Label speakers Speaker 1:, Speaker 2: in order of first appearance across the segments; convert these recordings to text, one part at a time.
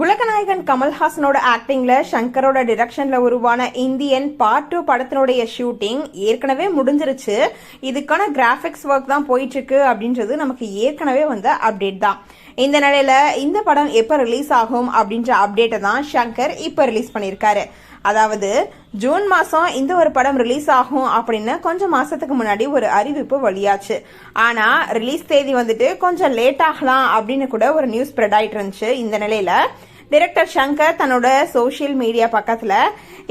Speaker 1: உலகநாயகன் கமல்ஹாசனோட ஆக்டிங்ல சங்கரோட டிரெக்ஷன்ல உருவான Indian part 2 படத்தினுடைய ஷூட்டிங் ஏற்கனவே முடிஞ்சிருச்சு. இதுக்கான கிராபிக்ஸ் ஒர்க் தான் போயிட்டு இருக்கு அப்படின்றது நமக்கு ஏற்கனவே வந்த அப்டேட் தான். இந்த நிலையில இந்த படம் எப்ப ரிலீஸ் ஆகும் அப்படின்ற அப்டேட்டை தான் சங்கர் இப்ப ரிலீஸ் பண்ணிருக்காரு. அதாவது ஜூன் மாசம் இந்த ஒரு படம் ரிலீஸ் ஆகும் அப்படின்னு கொஞ்சம் மாசத்துக்கு முன்னாடி ஒரு அறிவிப்பு வெளியாச்சு. ஆனா ரிலீஸ் தேதி வந்துட்டு கொஞ்சம் லேட் ஆகலாம் அப்படின்னு கூட ஒரு நியூஸ் ஸ்ப்ரெட் ஆயிட்டு இருந்துச்சு. இந்த நிலையில டைரக்டர் சங்கர் தன்னோட சோசியல் மீடியா பக்கத்துல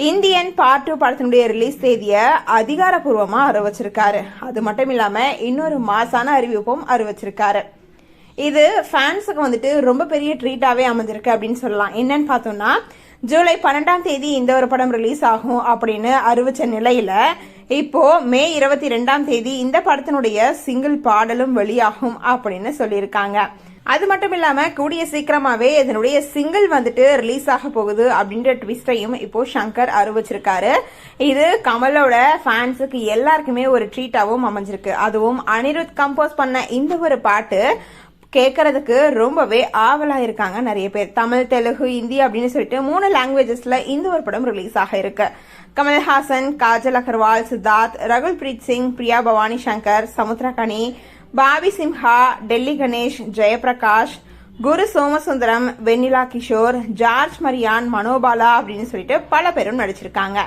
Speaker 1: இந்தியன் பார்ட் 2 படத்தினுடைய ரிலீஸ் தேதியை அதிகாரப்பூர்வமா அறிவிச்சிருக்காரு. அது மட்டும் இல்லாம இன்னொரு மாசான அறிவிப்பும் அறிவிச்சிருக்காரு. இது ஃபேன்ஸுக்கு வந்துட்டு ரொம்ப பெரிய ட்ரீட்டாவே அமைஞ்சிருக்கு அப்படின்னு சொல்லலாம். என்னன்னு பார்த்தோம்னா ஜூலை 12ஆம் தேதி இந்த ஒரு படம் ரிலீஸ் ஆகும் அப்படின்னு அறிவிச்ச நிலையில இப்போ மே 22ஆம் தேதி இந்த படத்தினுடைய சிங்கிள் பாடலும் வெளியாகும் அப்படின்னு சொல்லியிருக்காங்க. அது மட்டும் இல்லாம கூடிய சீக்கிரமாவே இதனுடைய சிங்கிள் வந்துட்டு ரிலீஸ் ஆக போகுது அப்படின்ற ட்விஸ்டையும் இப்போ சங்கர் அறிவிச்சிருக்காரு. இது கமலோட ஃபேன்ஸுக்கு எல்லாருக்குமே ஒரு ட்ரீட்டாவும் அமைஞ்சிருக்கு. அதுவும் அனிருத் கம்போஸ் பண்ண இந்த ஒரு பாட்டு கேட்கறதுக்கு ரொம்பவே ஆவலா இருக்காங்க நிறைய பேர். தமிழ், தெலுங்கு, ஹிந்தி அப்படின்னு சொல்லிட்டு 3 லாங்குவேஜஸ்ல இந்த ஒரு படம் ரிலீஸ் ஆக இருக்கு. கமல்ஹாசன், காஜல் அகர்வால், சித்தார்த், ரகுல் பிரீத் சிங், பிரியா பவானி சங்கர், சமுத்திரகனி, பாபி சிம்ஹா, டெல்லி கணேஷ், ஜெயபிரகாஷ், குரு சோமசுந்தரம், வெண்ணிலா கிஷோர், ஜார்ஜ் மரியான், மனோபாலா அப்படின்னு சொல்லிட்டு பல பேரும் நடிச்சிருக்காங்க.